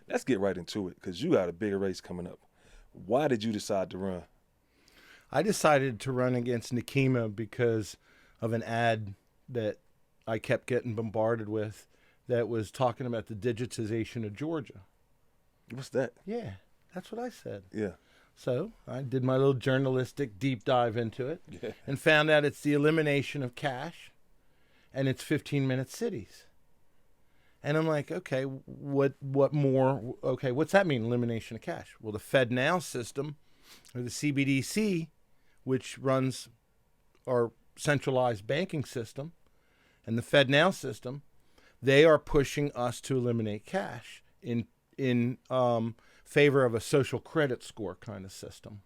Let's get right into it because you got a bigger race coming up. Why did you decide to run? I decided to run against Nikema because of an ad that I kept getting bombarded with that was talking about the digitization of Georgia. What's that? Yeah, that's what I said. Yeah. So I did my little journalistic deep dive into it Yeah. and found out it's the elimination of cash and it's 15-minute cities. And I'm like, okay, what more? Okay, what's that mean, elimination of cash? Well, the FedNow system, or the CBDC, which runs our centralized banking system, and the FedNow system, they are pushing us to eliminate cash in favor of a social credit score kind of system.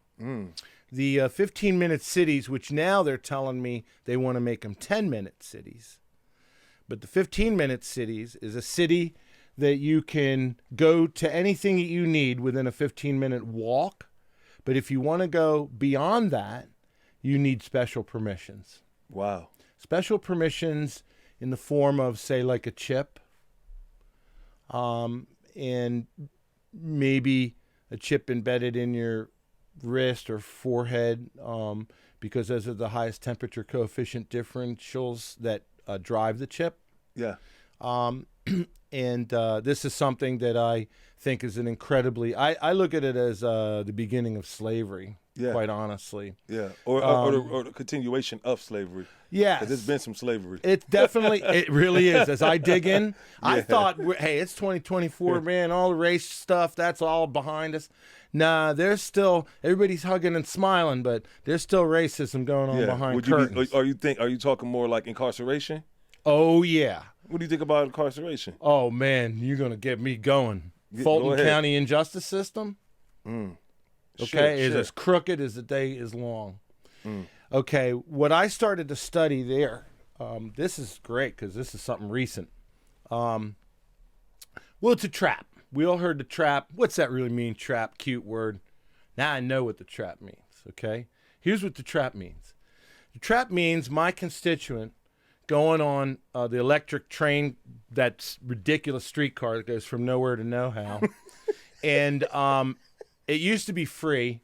The 15-minute cities, which now they're telling me they want to make them 10-minute cities. But the 15-minute cities is a city that you can go to anything that you need within a 15-minute walk. But if you want to go beyond that, you need special permissions. Wow. Special permissions in the form of, say, like a chip, and maybe a chip embedded in your wrist or forehead, because those are the highest temperature coefficient differentials that drive the chip. Yeah. And this is something that I think is an incredibly, I look at it as the beginning of slavery, quite honestly. Yeah, or the continuation of slavery. Yeah. Because there's been some slavery. It's definitely, it really is. As I dig in, I thought, hey, it's 2024, man, all the race stuff, that's all behind us. Nah, there's still, everybody's hugging and smiling, but there's still racism going on behind curtains. Are you talking more like incarceration? Oh, yeah. What do you think about incarceration? Oh, man, you're going to get me going. Fulton County injustice system, is as crooked as the day is long. Okay, what I started to study there, this is great because this is something recent. Well, it's a trap. We all heard the trap. What's that really mean, trap? Cute word. Now I know what the trap means, okay? Here's what the trap means. The trap means my constituent going on the electric train, that ridiculous streetcar that goes from nowhere to know-how. And it used to be free.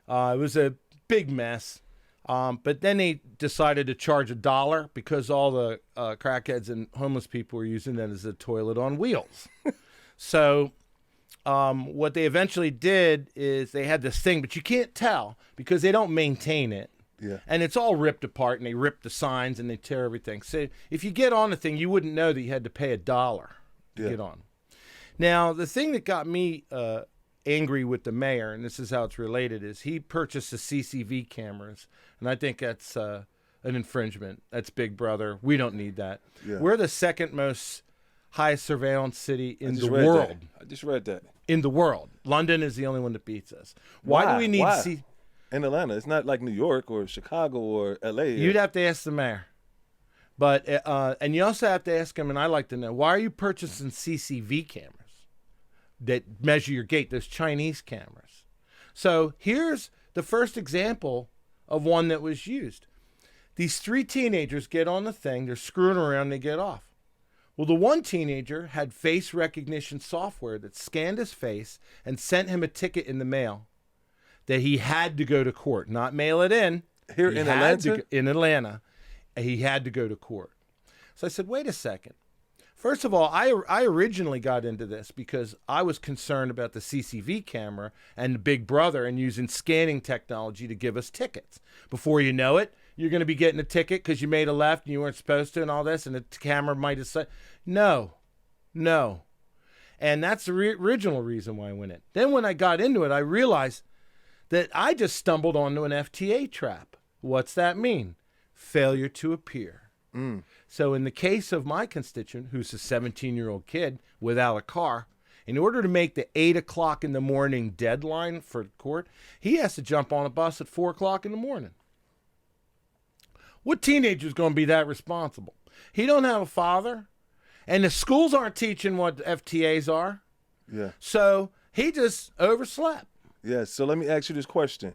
It was a big mess. But then they decided to charge $1 because all the crackheads and homeless people were using that as a toilet on wheels. So what they eventually did is they had this thing, but you can't tell because they don't maintain it. Yeah. And it's all ripped apart, and they rip the signs and they tear everything. So if you get on the thing, you wouldn't know that you had to pay $1 to get on. Now, the thing that got me angry with the mayor, and this is how it's related, is he purchased the CCV cameras, and I think that's an infringement. That's Big Brother. We don't need that. Yeah. We're the second most highest surveillance city in the world. I just read that. In the world. London is the only one that beats us. Why do we need to see... In Atlanta, it's not like New York or Chicago or LA. You'd have to ask the mayor. But and you also have to ask him, and I like to know, why are you purchasing CCV cameras that measure your gait, those Chinese cameras? So here's the first example of one that was used. These 3 teenagers get on the thing, they're screwing around, they get off. Well, the one teenager had face recognition software that scanned his face and sent him a ticket in the mail that he had to go to court, not mail it in. Here in Atlanta? In Atlanta, he had to go to court. So I said, wait a second. First of all, I originally got into this because I was concerned about the CCV camera and the Big Brother and using scanning technology to give us tickets. Before you know it, you're going to be getting a ticket because you made a left and you weren't supposed to and all this, and the camera might have said, no. And that's the original reason why I went in. Then when I got into it, I realized that I just stumbled onto an FTA trap. What's that mean? Failure to appear. So in the case of my constituent, who's a 17-year-old kid without a car, in order to make the 8 o'clock in the morning deadline for court, he has to jump on a bus at 4 o'clock in the morning. What teenager's going to be that responsible? He don't have a father, and the schools aren't teaching what FTAs are. Yeah. So he just overslept. Yeah, so let me ask you this question.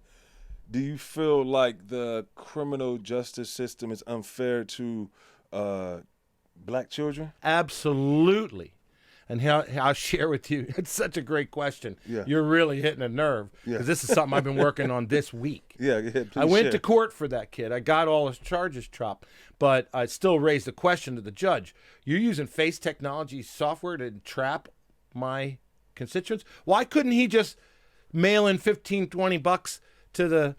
Do you feel like the criminal justice system is unfair to black children? Absolutely. And I'll share with you. It's such a great question. Yeah. You're really hitting a nerve because this is something I've been working on this week. Yeah, go ahead, please I went share. to court for that kid. I got all his charges dropped, but I still raised the question to the judge. You're using face technology software to trap my constituents? Why couldn't he just mail in $15-20 to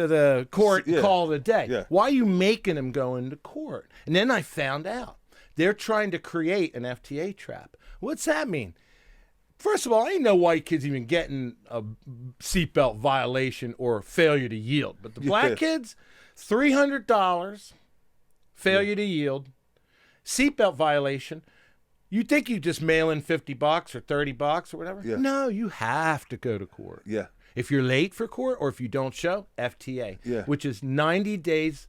the court and call it a day? Yeah. Why are you making him go into court? And then I found out they're trying to create an FTA trap. What's that mean? First of all, I didn't know white kids even getting a seatbelt violation or failure to yield. But the black kids, $300, failure to yield, seatbelt violation. You think you just mail in $50 or $30 or whatever? Yeah. No, you have to go to court. Yeah. If you're late for court or if you don't show, FTA, Yeah. which is 90 days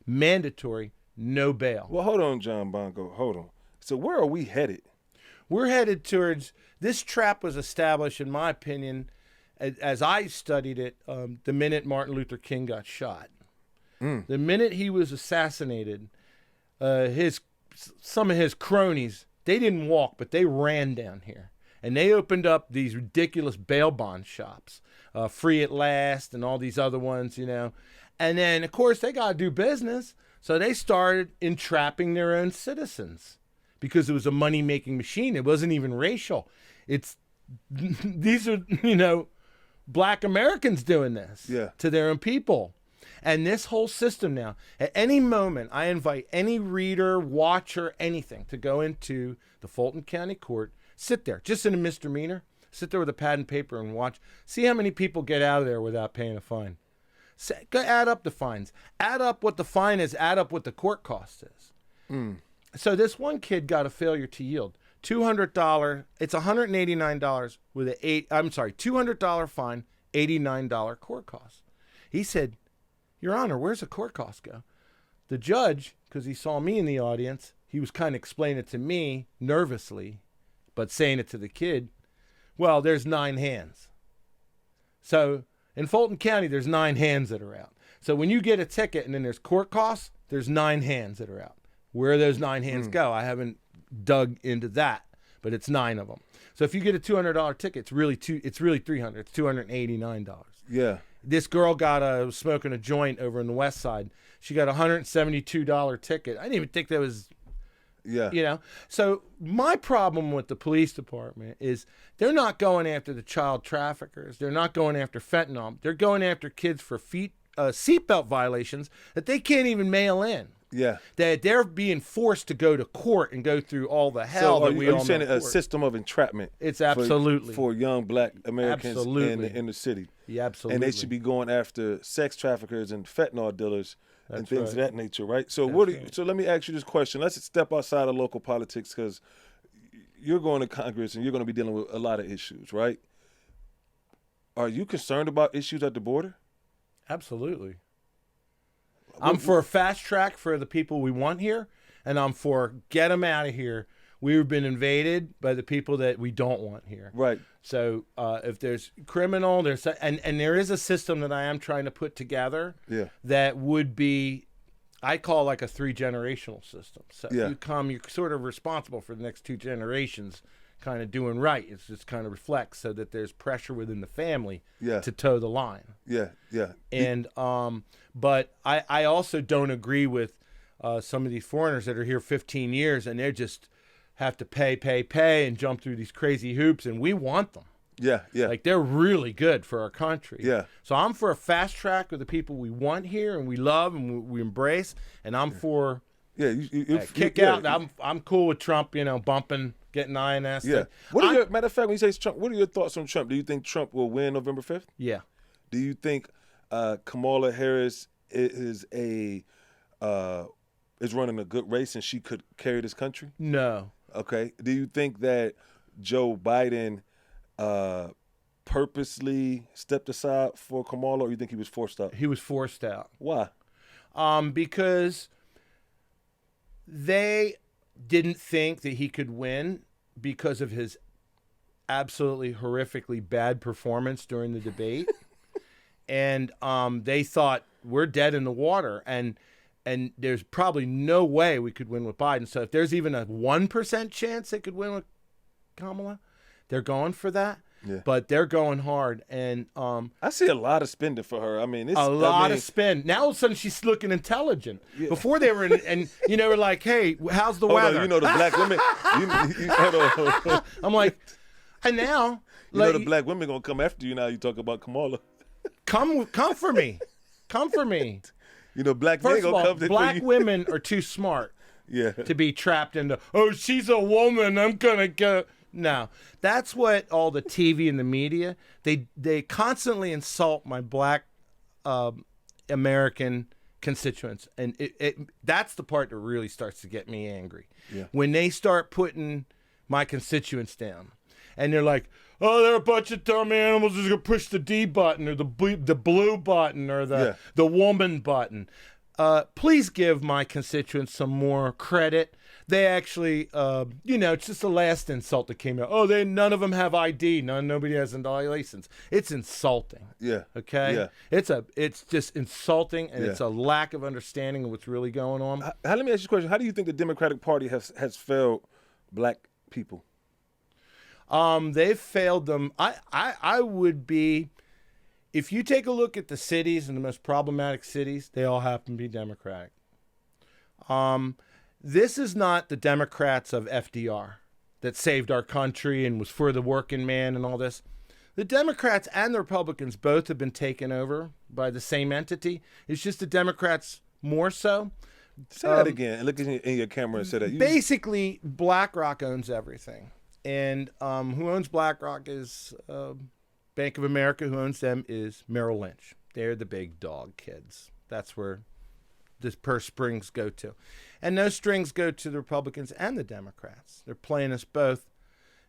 mandatory, no bail. Well, hold on, John Bongo. Hold on. So where are we headed? We're headed towards, this trap was established, in my opinion, as I studied it, the minute Martin Luther King got shot. The minute he was assassinated, some of his cronies, they didn't walk, but they ran down here. And they opened up these ridiculous bail bond shops, Free at Last and all these other ones, you know. And then, of course, they got to do business. So they started entrapping their own citizens because it was a money-making machine. It wasn't even racial. These are, you know, black Americans doing this to their own people. And this whole system now, at any moment, I invite any reader, watcher, anything to go into the Fulton County Court, sit there, just in a misdemeanor, sit there with a pad and paper and watch. See how many people get out of there without paying a fine. Go add up the fines. Add up what the fine is, add up what the court cost is. So this one kid got a failure to yield. $200, it's $189 with $200 fine, $89 court cost. He said, Your Honor, where's the court cost go? The judge, because he saw me in the audience, he was kind of explaining it to me nervously, but saying it to the kid. Well, there's 9 hands. So in Fulton County, there's 9 hands that are out. So when you get a ticket and then there's court costs, there's 9 hands that are out. Where those 9 hands go, I haven't dug into that, but it's 9 of them. So if you get a $200 ticket, it's really $300. It's $289. Yeah. This girl was smoking a joint over in the West Side. She got a $172 ticket. I didn't even think that was, you know. So my problem with the police department is they're not going after the child traffickers. They're not going after fentanyl. They're going after kids for seatbelt violations that they can't even mail in. Yeah. That they're being forced to go to court and go through all the hell that we all know. So are you saying a system of entrapment? It's absolutely. For young black Americans absolutely. in the city. Yeah, absolutely. And they should be going after sex traffickers and fentanyl dealers and things of that nature, right? So so let me ask you this question. Let's step outside of local politics because you're going to Congress and you're going to be dealing with a lot of issues, right? Are you concerned about issues at the border? Absolutely. I'm for a fast track for the people we want here, and I'm for get them out of here. We've been invaded by the people that we don't want here. Right. So if there's criminal, and there is a system that I am trying to put together that would be, I call like a 3-generational system. So you're sort of responsible for the next 2 generations kind of doing right. It's just kind of reflects so that there's pressure within the family to toe the line. Yeah. And but I also don't agree with some of these foreigners that are here 15 years and they just have to pay and jump through these crazy hoops, and we want them. Yeah. Like they're really good for our country. Yeah. So I'm for a fast track with the people we want here and we love and we embrace, and I'm for kick out. I'm cool with Trump, you know, bumping, getting INS. Yeah. Matter of fact, when you say Trump, what are your thoughts on Trump? Do you think Trump will win November 5th? Yeah. Do you think Kamala Harris is running a good race and she could carry this country? No. Okay. Do you think that Joe Biden purposely stepped aside for Kamala, or you think he was forced out? He was forced out. Why? Because they didn't think that he could win because of his absolutely horrifically bad performance during the debate. And they thought we're dead in the water, and there's probably no way we could win with Biden. So if there's even a 1% chance they could win with Kamala. They're going for that. Yeah. But they're going hard, and I see a lot of spending for her. I mean, it's a lot of spend. Now all of a sudden she's looking intelligent. Yeah. Before they were in, and we're like, hey, how's the weather? You know the black women. Hold on. I'm like, and now you know the black women gonna come after you now. You talk about Kamala. Come for me, come for me. You know, black First men of all, gonna come black for you. women are too smart. Yeah. To be trapped into, oh, she's a woman, I'm gonna go. No, that's what all the TV and the media, they constantly insult my black American constituents. And that's the part that really starts to get me angry. Yeah. When they start putting my constituents down. And they're like, oh, they're a bunch of dumb animals who's going to push the D button or the blue button or the woman button. Please give my constituents some more credit. They actually, it's just the last insult that came out. Oh, none of them have ID. Nobody has a license. It's insulting. Yeah. Okay. Yeah. It's just insulting, and it's a lack of understanding of what's really going on. Let me ask you a question. How do you think the Democratic Party has failed black people? They've failed them. I would be, if you take a look at the cities and the most problematic cities, they all happen to be Democratic. This is not the Democrats of FDR that saved our country and was for the working man and all this. The Democrats and the Republicans both have been taken over by the same entity. It's just the Democrats more so. Say that again and look in your camera and say that. Basically, BlackRock owns everything. And who owns BlackRock is Bank of America. Who owns them is Merrill Lynch. They're the big dog kids. That's where the purse strings go to. And those strings go to the Republicans and the Democrats. They're playing us both.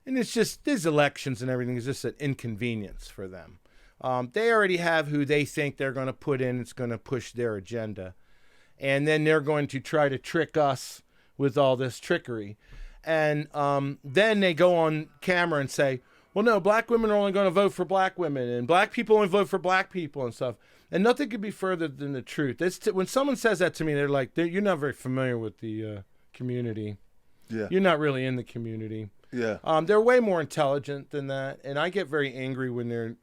And it's just, these elections and everything is just an inconvenience for them. They already have who they think they're going to put in. It's going to push their agenda. And then they're going to try to trick us with all this trickery. And then they go on camera and say, well, no, black women are only going to vote for black women, and black people only vote for black people and stuff. And nothing could be further than the truth. When someone says that to me, they're like, you're not very familiar with the community. Yeah. You're not really in the community. Yeah. They're way more intelligent than that, and I get very angry when they're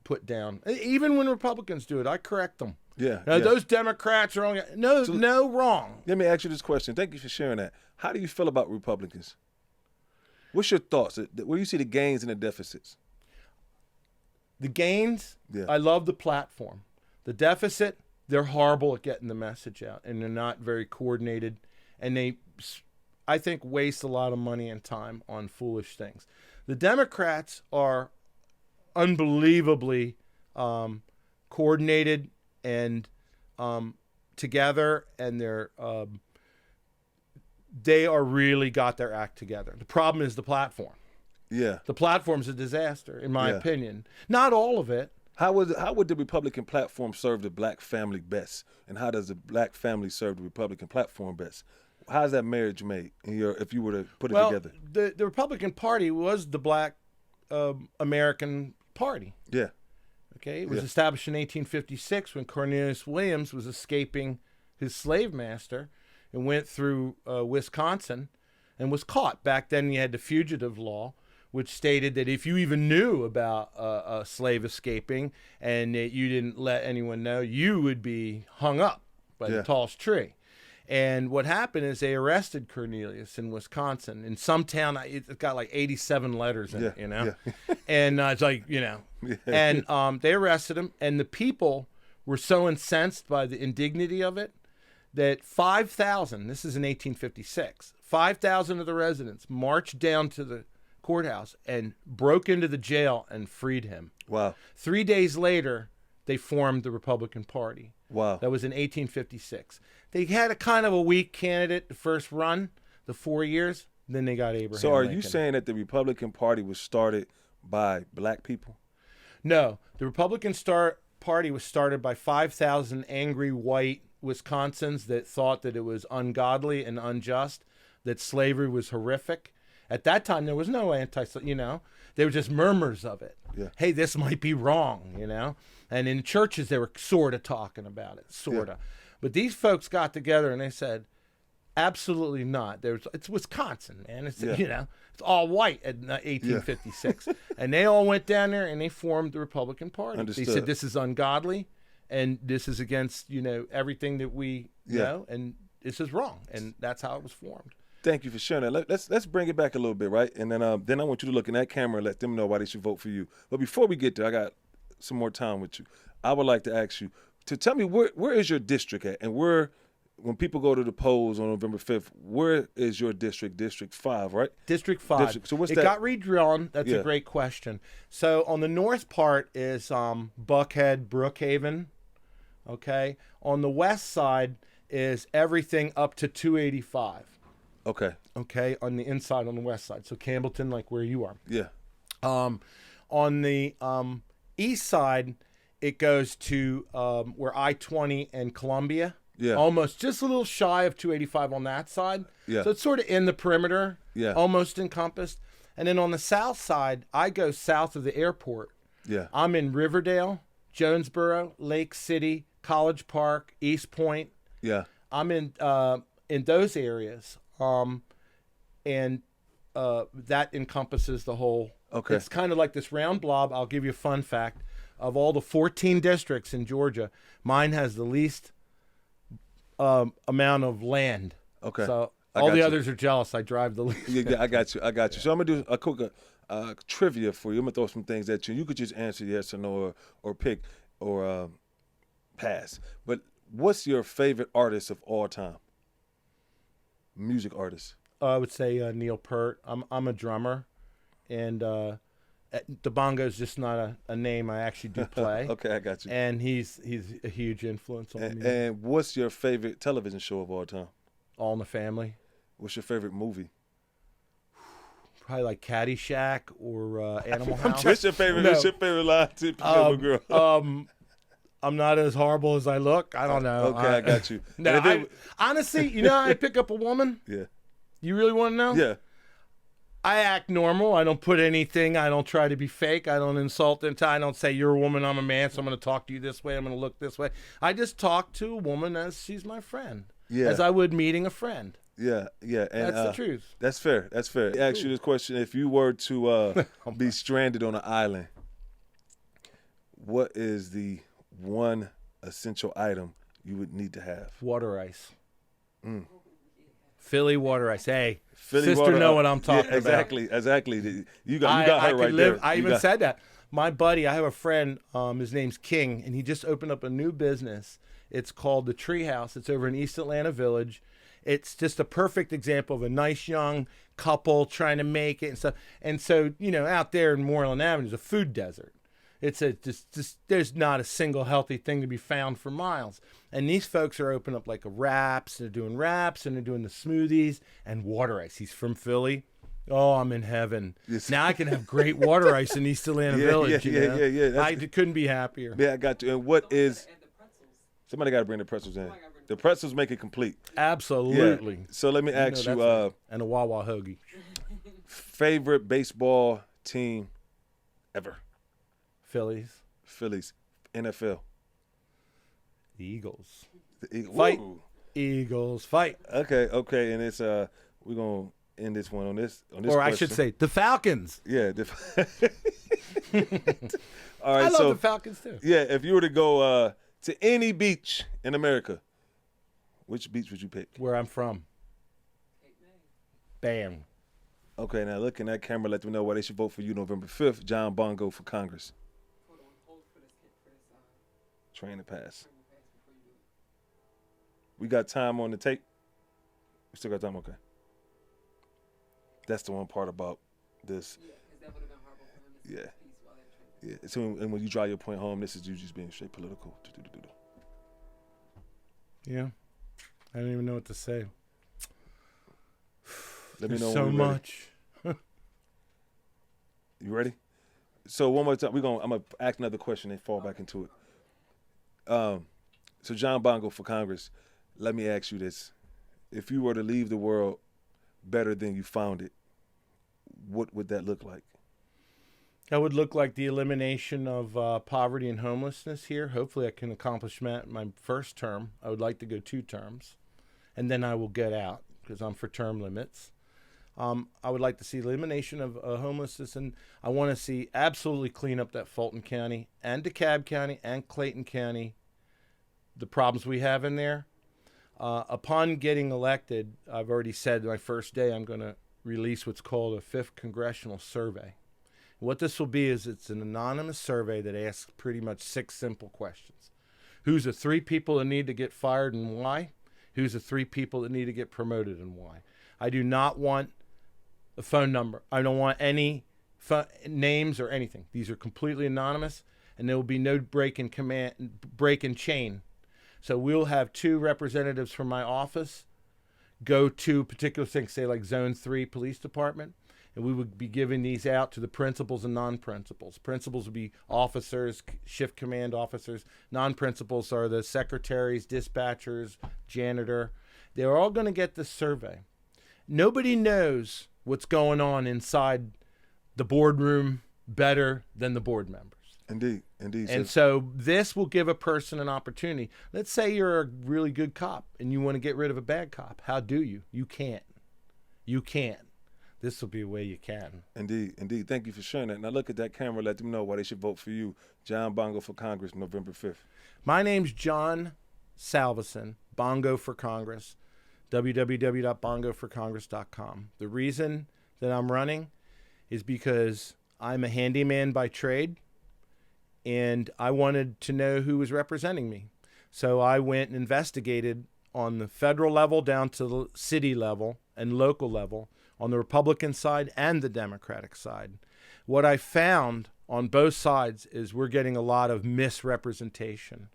put down. Even when Republicans do it, I correct them. Yeah. Those Democrats are only no wrong. Let me ask you this question. Thank you for sharing that. How do you feel about Republicans? What's your thoughts? Where do you see the gains and the deficits? The gains, I love the platform. The deficit, they're horrible at getting the message out, and they're not very coordinated, and they, I think, waste a lot of money and time on foolish things. The Democrats are unbelievably coordinated and together, and they are really got their act together. The problem is the platform. Yeah. The platform's a disaster, in my opinion. Not all of it. How would the Republican platform serve the black family best? And how does the black family serve the Republican platform best? How's that marriage made if you were to put it together? The Republican Party was the black American Party. Yeah. Okay. It was established in 1856 when Cornelius Williams was escaping his slave master and went through Wisconsin and was caught. Back then you had the fugitive law, which stated that if you even knew about a slave escaping and that you didn't let anyone know, you would be hung up by the tallest tree. And what happened is they arrested Cornelius in Wisconsin. In some town, it's got like 87 letters in it, And it's like, And they arrested him. And the people were so incensed by the indignity of it that 5,000, this is in 1856, 5,000 of the residents marched down to the courthouse and broke into the jail and freed him. Wow. 3 days later, they formed the Republican Party. Wow. That was in 1856. They had a kind of a weak candidate the first run, the 4 years. Then they got Abraham So are Lincoln. you saying that the Republican Party was started by black people? No. The Republican Party was started by 5,000 angry white Wisconsins that thought that it was ungodly and unjust, that slavery was horrific. At that time, there was no there were just murmurs of it. Yeah. Hey, this might be wrong, And in churches, they were sort of talking about it, sort of. But these folks got together and they said, Absolutely not. It's Wisconsin, man. It's it's all white in 1856, and they all went down there and they formed the Republican Party. Understood. They said this is ungodly, and this is against everything that we know, and this is wrong, and that's how it was formed. Thank you for sharing that. Let's bring it back a little bit, right? And then I want you to look in that camera and let them know why they should vote for you. But before we get there, I got some more time with you. I would like to ask you to tell me where is your district at, and when people go to the polls on November 5th, where is your district? District 5, right? District 5. So what's it that? Got redrawn. That's a great question. So on the north part is Buckhead, Brookhaven. Okay. On the west side is everything up to 285. Okay. Okay. On the inside, on the west side. So Campbellton, like where you are. Yeah. On the east side, it goes to where I-20 and Columbia. Yeah. Almost just a little shy of 285 on that side. Yeah. So it's sort of in the perimeter. Yeah. Almost encompassed. And then on the south side, I go south of the airport. Yeah. I'm in Riverdale, Jonesboro, Lake City, College Park, East Point. Yeah. I'm in those areas. And that encompasses the whole. Okay. It's kind of like this round blob. I'll give you a fun fact. Of all the 14 districts in Georgia, mine has the least amount of land. Okay. So all the others are jealous. I drive the least. Yeah, I got you. So I'm gonna do a quick trivia for you. I'm gonna throw some things at you. You could just answer yes or no, or pick or pass. But what's your favorite artist of all time? Music artist. I would say Neil Peart. I'm a drummer, and the bongo is just not a name I actually do play. Okay, I got you. And he's a huge influence on me. And what's your favorite television show of all time? All in the Family. What's your favorite movie? Probably like Caddyshack or Animal House. What's your favorite? No. What's your favorite line to pick up a girl? I'm not as horrible as I look. I don't know. Okay, I got you. No, honestly, I pick up a woman. Yeah. You really want to know? Yeah. I act normal. I don't put anything. I don't try to be fake. I don't insult them. I don't say, you're a woman, I'm a man, so I'm going to talk to you this way. I'm going to look this way. I just talk to a woman as she's my friend. Yeah. As I would meeting a friend. Yeah, yeah. And, that's the truth. That's fair. That's fair. I ask you this question. If you were to be stranded on an island, what is the one essential item you would need to have? Water ice. Philly water ice. Hey, Philly sister water, know what I'm talking about. Exactly. You got her right there. I even said that. My buddy, I have a friend, his name's King, and he just opened up a new business. It's called the Treehouse. It's over in East Atlanta Village. It's just a perfect example of a nice young couple trying to make it and stuff. And so, out there in Moreland Avenue is a food desert. It's just there's not a single healthy thing to be found for miles. And these folks are opening up like wraps. They're doing wraps and they're doing the smoothies and water ice. He's from Philly. Oh, I'm in heaven. Yes. Now I can have great water ice in East Atlanta Village. Yeah. I couldn't be happier. Yeah, I got you. And what is... Somebody got to bring the pretzels in. The pretzels make it complete. Absolutely. Yeah. So let me ask you... and a Wawa hoagie. Favorite baseball team ever? Phillies. NFL. The Eagles. Fight. Ooh. Eagles fight. Okay. And it's we're gonna end this one on this. Or question. I should say the Falcons. Yeah. All right. I love the Falcons too. Yeah. If you were to go to any beach in America, which beach would you pick? Where I'm from. Bam. Okay. Now look in that camera. Let them know why they should vote for you November 5th. John Bongo for Congress. Train to pass. We got time on the tape? We still got time? Okay. That's the one part about this. Yeah, because that would have been horrible for him to say peace. Yeah. So, and when you drive your point home, this is you just being straight political. Yeah. I don't even know what to say. Let me know so when much. You ready? So one more time, I'm gonna ask another question and fall back into it. So John Bongo for Congress, let me ask you this. If you were to leave the world better than you found it, what would that look like? That would look like the elimination of poverty and homelessness here. Hopefully I can accomplish that in my first term. I would like to go 2 terms. And then I will get out. because I'm for term limits. I would like to see elimination of homelessness, and I want to see absolutely clean up that Fulton County and DeKalb County and Clayton County, the problems we have in there. Upon getting elected, I've already said my first day I'm going to release what's called a 5th Congressional Survey. What this will be is it's an anonymous survey that asks pretty much 6 simple questions. Who's the 3 people that need to get fired and why? Who's the 3 people that need to get promoted and why? I do not want a phone number. I don't want any names or anything. These are completely anonymous, and there will be no break in chain. So we'll have 2 representatives from my office go to particular things, say like Zone 3 Police Department, and we would be giving these out to the principals and non-principals. Principals would be officers, shift command officers. Non-principals are the secretaries, dispatchers, janitor. They're all going to get this survey. Nobody knows what's going on inside the boardroom better than the board members. Indeed. And so this will give a person an opportunity. Let's say you're a really good cop and you want to get rid of a bad cop. How do you? You can't. This will be a way you can. Indeed. Thank you for sharing that. Now look at that camera. Let them know why they should vote for you. John Bongo for Congress, November 5th. My name's John Salvesen, Bongo for Congress, www.bongoforcongress.com. The reason that I'm running is because I'm a handyman by trade, and I wanted to know who was representing me. So I went and investigated on the federal level down to the city level and local level, on the Republican side and the Democratic side. What I found on both sides is we're getting a lot of misrepresentation.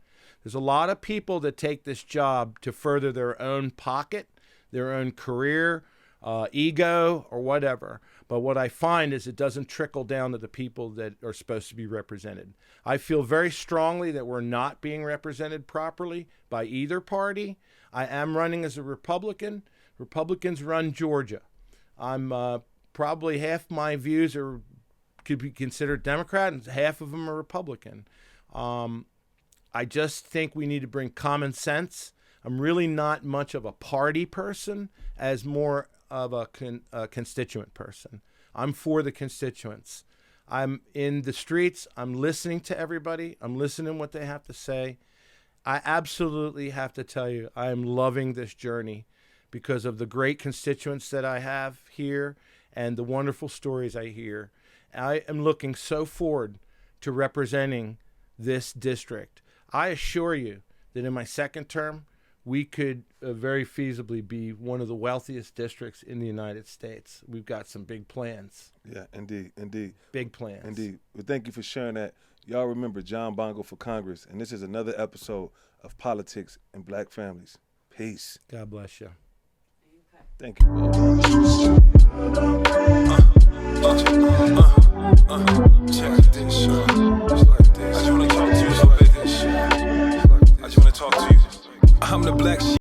There's a lot of people that take this job to further their own pocket, their own career, ego, or whatever. But what I find is it doesn't trickle down to the people that are supposed to be represented. I feel very strongly that we're not being represented properly by either party. I am running as a Republican. Republicans run Georgia. I'm probably half my views could be considered Democrat, and half of them are Republican. I just think we need to bring common sense. I'm really not much of a party person, as more of a constituent person. I'm for the constituents. I'm in the streets. I'm listening to everybody. I'm listening to what they have to say. I absolutely have to tell you, I am loving this journey because of the great constituents that I have here and the wonderful stories I hear. I am looking so forward to representing this district. I assure you that in my second term, we could very feasibly be one of the wealthiest districts in the United States. We've got some big plans. Yeah, indeed. Big plans. Indeed. Well, thank you for sharing that. Y'all remember John Bongo for Congress, and this is another episode of Politics and Black Families. Peace. God bless you. Thank you.